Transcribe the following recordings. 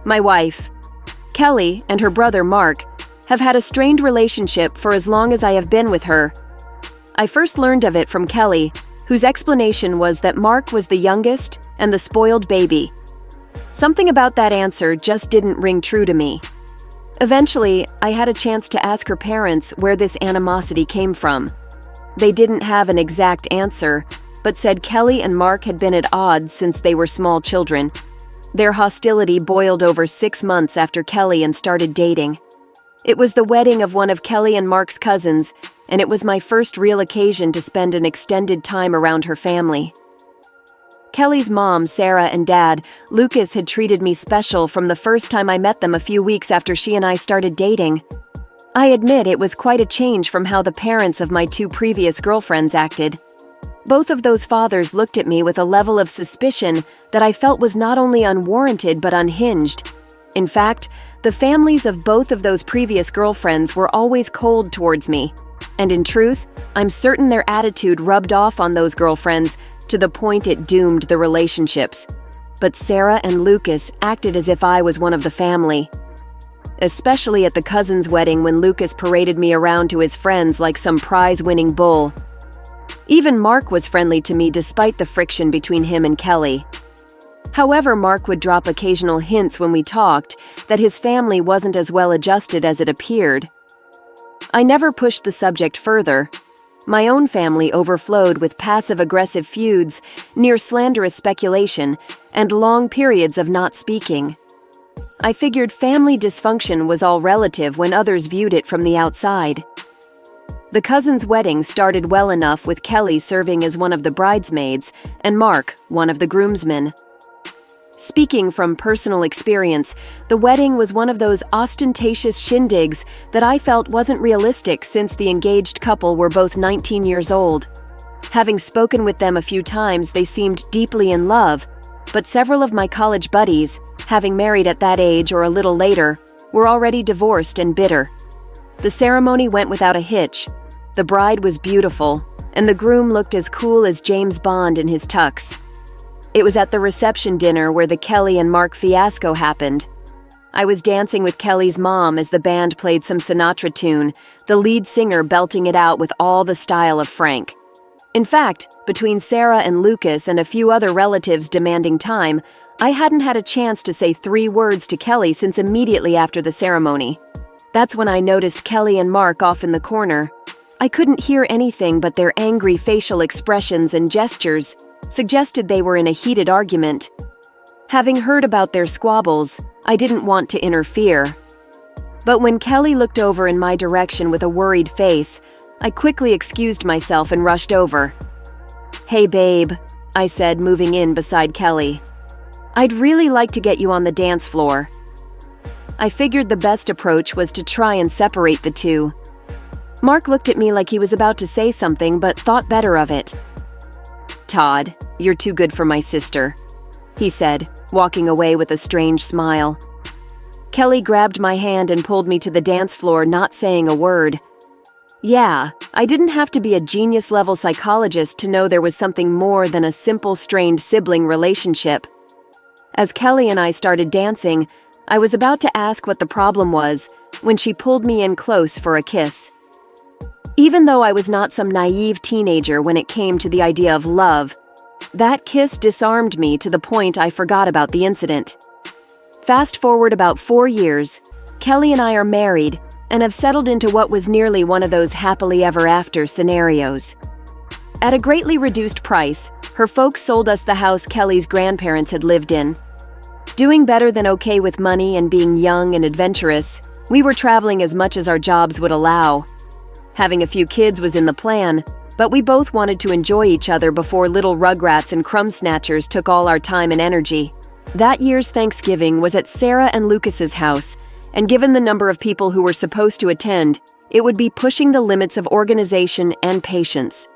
My wife, Kelli, and her brother Mark have had a strained relationship for as long as I have been with her. I first learned of it from Kelli, whose explanation was that Mark was the youngest and the spoiled baby. Something about that answer just didn't ring true to me. Eventually, I had a chance to ask her parents where this animosity came from. They didn't have an exact answer, but said Kelli and Mark had been at odds since they were small children. Their hostility boiled over 6 months after Kelli and started dating. It was the wedding of one of Kelli and Mark's cousins, and it was my first real occasion to spend an extended time around her family. Kelli's mom, Sarah, and dad, Lucas, had treated me special from the first time I met them a few weeks after she and I started dating. I admit it was quite a change from how the parents of my 2 previous girlfriends acted. Both of those fathers looked at me with a level of suspicion that I felt was not only unwarranted but unhinged. In fact, the families of both of those previous girlfriends were always cold towards me. And in truth, I'm certain their attitude rubbed off on those girlfriends to the point it doomed the relationships. But Sarah and Lucas acted as if I was one of the family. Especially at the cousin's wedding when Lucas paraded me around to his friends like some prize-winning bull. Even Mark was friendly to me despite the friction between him and Kelli. However, Mark would drop occasional hints when we talked that his family wasn't as well adjusted as it appeared. I never pushed the subject further. My own family overflowed with passive-aggressive feuds, near slanderous speculation, and long periods of not speaking. I figured family dysfunction was all relative when others viewed it from the outside. The cousin's wedding started well enough with Kelli serving as one of the bridesmaids and Mark, one of the groomsmen. Speaking from personal experience, the wedding was one of those ostentatious shindigs that I felt wasn't realistic since the engaged couple were both 19 years old. Having spoken with them a few times, they seemed deeply in love, but several of my college buddies, having married at that age or a little later, were already divorced and bitter. The ceremony went without a hitch. The bride was beautiful, and the groom looked as cool as James Bond in his tux. It was at the reception dinner where the Kelli and Mark fiasco happened. I was dancing with Kelli's mom as the band played some Sinatra tune, the lead singer belting it out with all the style of Frank. In fact, between Sarah and Lucas and a few other relatives demanding time, I hadn't had a chance to say 3 words to Kelli since immediately after the ceremony. That's when I noticed Kelli and Mark off in the corner. I couldn't hear anything but their angry facial expressions and gestures suggested they were in a heated argument. Having heard about their squabbles, I didn't want to interfere. But when Kelli looked over in my direction with a worried face, I quickly excused myself and rushed over. "Hey babe," I said, moving in beside Kelli. "I'd really like to get you on the dance floor." I figured the best approach was to try and separate the two. Mark looked at me like he was about to say something but thought better of it. "Todd, you're too good for my sister," he said, walking away with a strange smile. Kelli grabbed my hand and pulled me to the dance floor, not saying a word. Yeah, I didn't have to be a genius-level psychologist to know there was something more than a simple strained sibling relationship. As Kelli and I started dancing, I was about to ask what the problem was when she pulled me in close for a kiss. Even though I was not some naive teenager when it came to the idea of love, that kiss disarmed me to the point I forgot about the incident. Fast forward about 4 years, Kelli and I are married and have settled into what was nearly one of those happily ever after scenarios. At a greatly reduced price, her folks sold us the house Kelli's grandparents had lived in. Doing better than okay with money and being young and adventurous, we were traveling as much as our jobs would allow. Having a few kids was in the plan, but we both wanted to enjoy each other before little rugrats and crumb snatchers took all our time and energy. That year's Thanksgiving was at Sarah and Lucas's house, and given the number of people who were supposed to attend, it would be pushing the limits of organization and patience.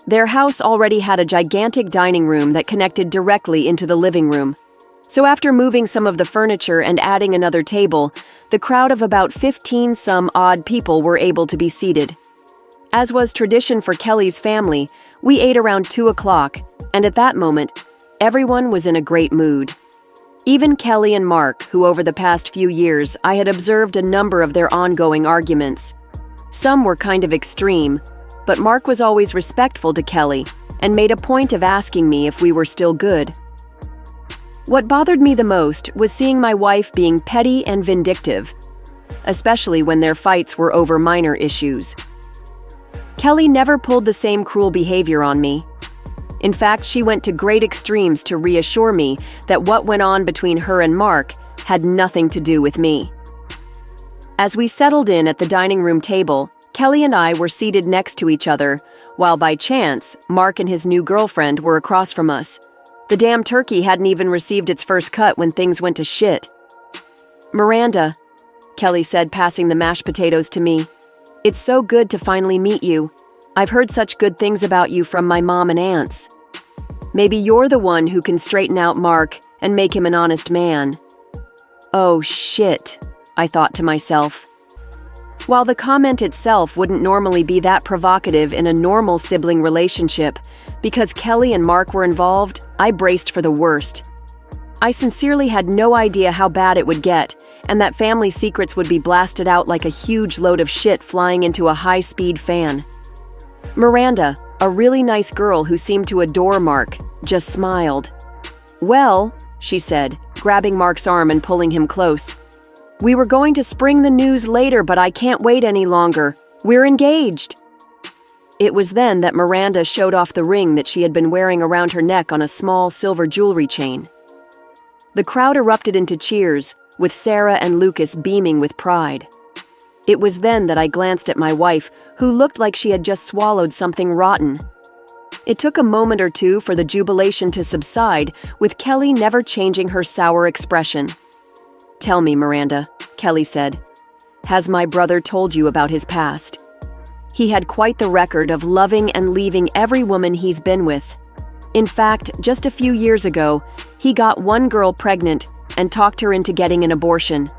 Their house already had a gigantic dining room that connected directly into the living room. So after moving some of the furniture and adding another table, the crowd of about 15-some-odd people were able to be seated. As was tradition for Kelli's family, we ate around 2 o'clock, and at that moment, everyone was in a great mood. Even Kelli and Mark, who over the past few years I had observed a number of their ongoing arguments. Some were kind of extreme, but Mark was always respectful to Kelli and made a point of asking me if we were still good. What bothered me the most was seeing my wife being petty and vindictive, especially when their fights were over minor issues. Kelli never pulled the same cruel behavior on me. In fact, she went to great extremes to reassure me that what went on between her and Mark had nothing to do with me. As we settled in at the dining room table, Kelli and I were seated next to each other, while by chance, Mark and his new girlfriend were across from us. The damn turkey hadn't even received its first cut when things went to shit. "Miranda," Kelli said, passing the mashed potatoes to me. "It's so good to finally meet you. I've heard such good things about you from my mom and aunts. Maybe you're the one who can straighten out Mark and make him an honest man." Oh shit, I thought to myself. While the comment itself wouldn't normally be that provocative in a normal sibling relationship, because Kelli and Mark were involved, I braced for the worst. I sincerely had no idea how bad it would get, and that family secrets would be blasted out like a huge load of shit flying into a high-speed fan. Miranda, a really nice girl who seemed to adore Mark, just smiled. "Well," she said, grabbing Mark's arm and pulling him close, "we were going to spring the news later, but I can't wait any longer. We're engaged." It was then that Miranda showed off the ring that she had been wearing around her neck on a small silver jewelry chain. The crowd erupted into cheers, with Sarah and Lucas beaming with pride. It was then that I glanced at my wife, who looked like she had just swallowed something rotten. It took a moment or two for the jubilation to subside, with Kelli never changing her sour expression. "Tell me, Miranda," Kelli said. "Has my brother told you about his past? He had quite the record of loving and leaving every woman he's been with. In fact, just a few years ago, he got one girl pregnant and talked her into getting an abortion.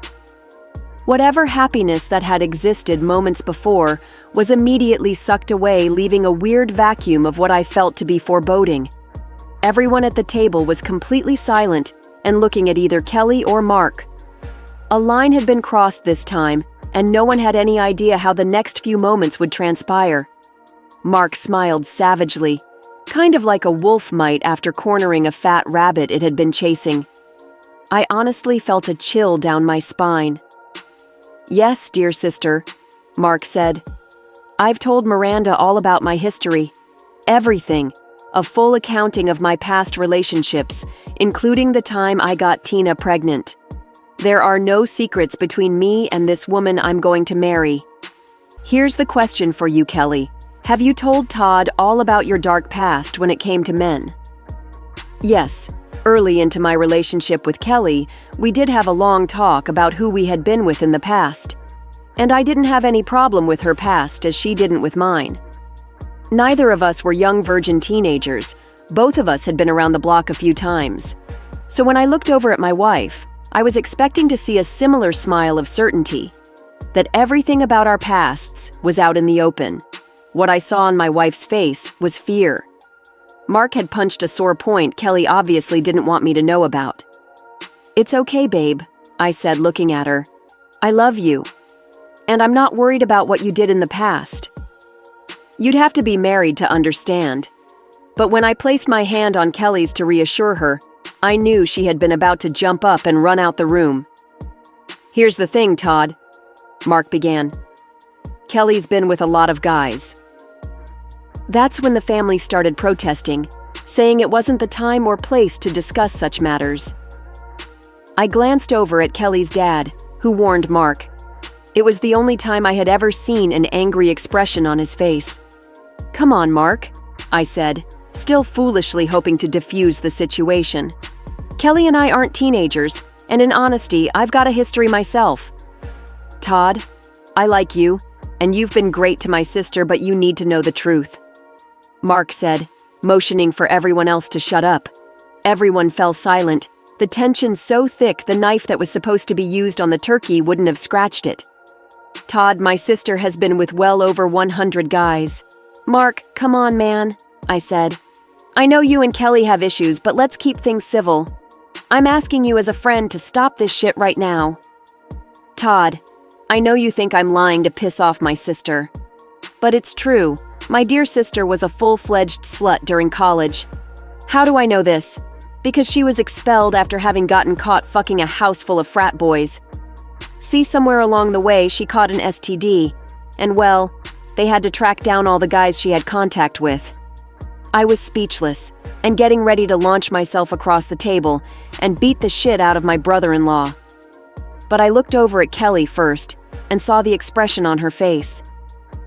Whatever happiness that had existed moments before was immediately sucked away, leaving a weird vacuum of what I felt to be foreboding. Everyone at the table was completely silent and looking at either Kelli or Mark. A line had been crossed this time, and no one had any idea how the next few moments would transpire. Mark smiled savagely, kind of like a wolf might after cornering a fat rabbit it had been chasing. I honestly felt a chill down my spine. "Yes, dear sister," Mark said. "I've told Miranda all about my history. Everything. A full accounting of my past relationships, including the time I got Tina pregnant. There are no secrets between me and this woman I'm going to marry. Here's the question for you, Kelli. Have you told Todd all about your dark past when it came to men?" Yes. Early into my relationship with Kelli, we did have a long talk about who we had been with in the past. And I didn't have any problem with her past as she didn't with mine. Neither of us were young virgin teenagers. Both of us had been around the block a few times. So when I looked over at my wife, I was expecting to see a similar smile of certainty. That everything about our pasts was out in the open. What I saw on my wife's face was fear. Mark had punched a sore point Kelli obviously didn't want me to know about. "It's okay, babe," I said, looking at her. "I love you. And I'm not worried about what you did in the past. You'd have to be married to understand." But when I placed my hand on Kelli's to reassure her, I knew she had been about to jump up and run out the room. "Here's the thing, Todd," Mark began. "Kelli's been with a lot of guys." That's when the family started protesting, saying it wasn't the time or place to discuss such matters. I glanced over at Kelli's dad, who warned Mark. It was the only time I had ever seen an angry expression on his face. "Come on, Mark," I said, still foolishly hoping to diffuse the situation. "Kelli and I aren't teenagers, and in honesty, I've got a history myself. Todd, I like you, and you've been great to my sister, but you need to know the truth," Mark said, motioning for everyone else to shut up. Everyone fell silent, the tension so thick the knife that was supposed to be used on the turkey wouldn't have scratched it. "Todd, my sister has been with well over 100 guys." "Mark, come on, man," I said. "I know you and Kelli have issues, but let's keep things civil." I'm asking you as a friend to stop this shit right now. Todd, I know you think I'm lying to piss off my sister. But it's true. My dear sister was a full-fledged slut during college. How do I know this? Because she was expelled after having gotten caught fucking a house full of frat boys. See, somewhere along the way, she caught an STD. And well, they had to track down all the guys she had contact with. I was speechless and getting ready to launch myself across the table and beat the shit out of my brother-in-law. But I looked over at Kelli first and saw the expression on her face.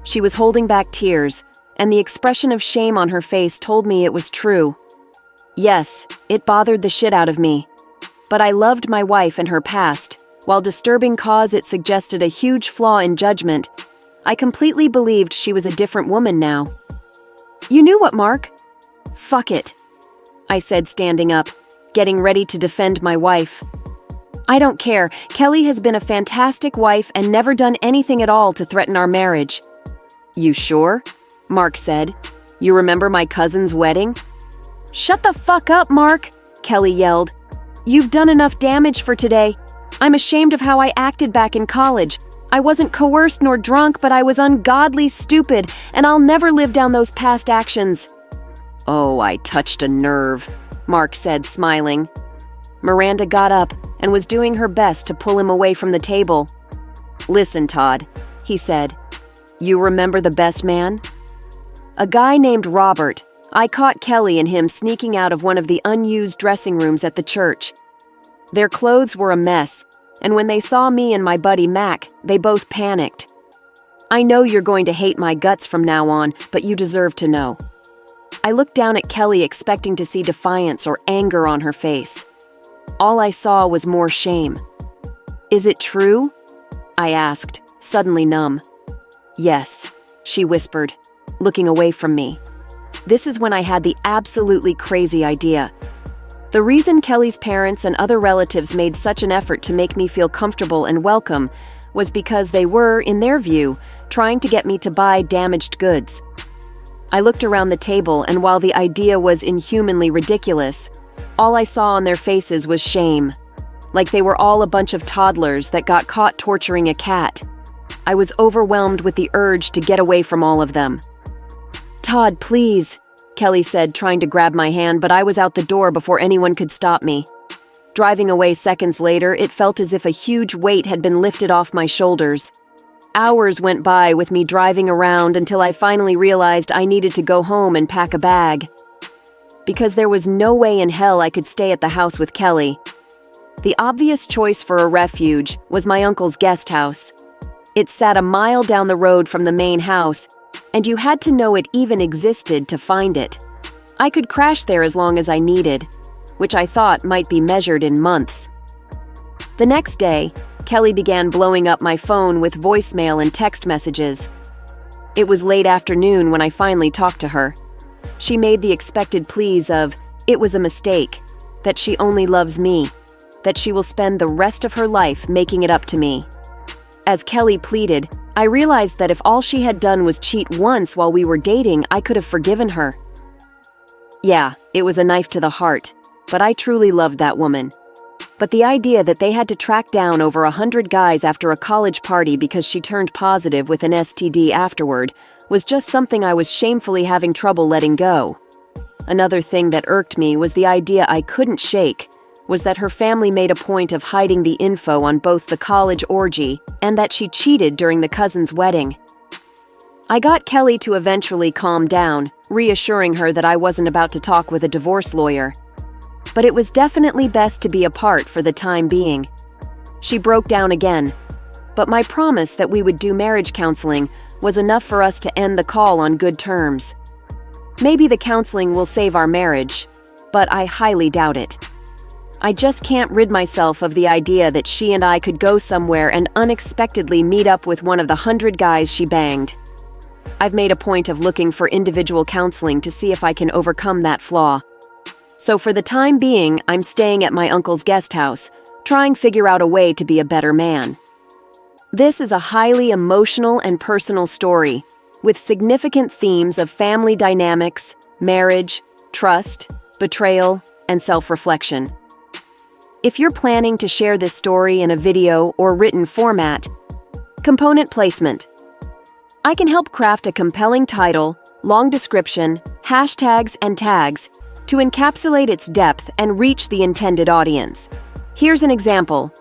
She was holding back tears, and the expression of shame on her face told me it was true. Yes, it bothered the shit out of me. But I loved my wife and her past. While disturbing cause it suggested a huge flaw in judgment, I completely believed she was a different woman now. You knew what, Mark? Fuck it, I said, standing up, getting ready to defend my wife. I don't care. Kelli has been a fantastic wife and never done anything at all to threaten our marriage. You sure? Mark said. You remember my cousin's wedding? Shut the fuck up, Mark, Kelli yelled. You've done enough damage for today. I'm ashamed of how I acted back in college. I wasn't coerced nor drunk, but I was ungodly stupid, and I'll never live down those past actions. Oh, I touched a nerve, Mark said, smiling. Miranda got up and was doing her best to pull him away from the table. Listen, Todd, he said. You remember the best man? A guy named Robert. I caught Kelli and him sneaking out of one of the unused dressing rooms at the church. Their clothes were a mess, and when they saw me and my buddy Mac, they both panicked. I know you're going to hate my guts from now on, but you deserve to know. I looked down at Kelli expecting to see defiance or anger on her face. All I saw was more shame. Is it true? I asked, suddenly numb. Yes, she whispered, looking away from me. This is when I had the absolutely crazy idea. The reason Kelli's parents and other relatives made such an effort to make me feel comfortable and welcome was because they were, in their view, trying to get me to buy damaged goods. I looked around the table, and while the idea was inhumanly ridiculous, all I saw on their faces was shame, like they were all a bunch of toddlers that got caught torturing a cat. I was overwhelmed with the urge to get away from all of them. Todd, please, Kelli said, trying to grab my hand, but I was out the door before anyone could stop me. Driving away seconds later, it felt as if a huge weight had been lifted off my shoulders. Hours went by with me driving around until I finally realized I needed to go home and pack a bag. Because there was no way in hell I could stay at the house with Kelli. The obvious choice for a refuge was my uncle's guest house. It sat a mile down the road from the main house, and you had to know it even existed to find it. I could crash there as long as I needed, which I thought might be measured in months. The next day, Kelli began blowing up my phone with voicemail and text messages. It was late afternoon when I finally talked to her. She made the expected pleas of, it was a mistake, that she only loves me, that she will spend the rest of her life making it up to me. As Kelli pleaded, I realized that if all she had done was cheat once while we were dating, I could have forgiven her. Yeah, it was a knife to the heart, but I truly loved that woman. But the idea that they had to track down over 100 guys after a college party because she turned positive with an STD afterward was just something I was shamefully having trouble letting go. Another thing that irked me was the idea I couldn't shake, was that her family made a point of hiding the info on both the college orgy and that she cheated during the cousin's wedding. I got Kelli to eventually calm down, reassuring her that I wasn't about to talk with a divorce lawyer. But it was definitely best to be apart for the time being. She broke down again, but my promise that we would do marriage counseling was enough for us to end the call on good terms. Maybe the counseling will save our marriage, but I highly doubt it. I just can't rid myself of the idea that she and I could go somewhere and unexpectedly meet up with one of the 100 guys she banged. I've made a point of looking for individual counseling to see if I can overcome that flaw. So for the time being, I'm staying at my uncle's guest house, trying to figure out a way to be a better man. This is a highly emotional and personal story, with significant themes of family dynamics, marriage, trust, betrayal, and self-reflection. if you're planning to share this story in a video or written format. Component placement. I can help craft a compelling title, long description, hashtags, and tags to encapsulate its depth and reach the intended audience. Here's an example.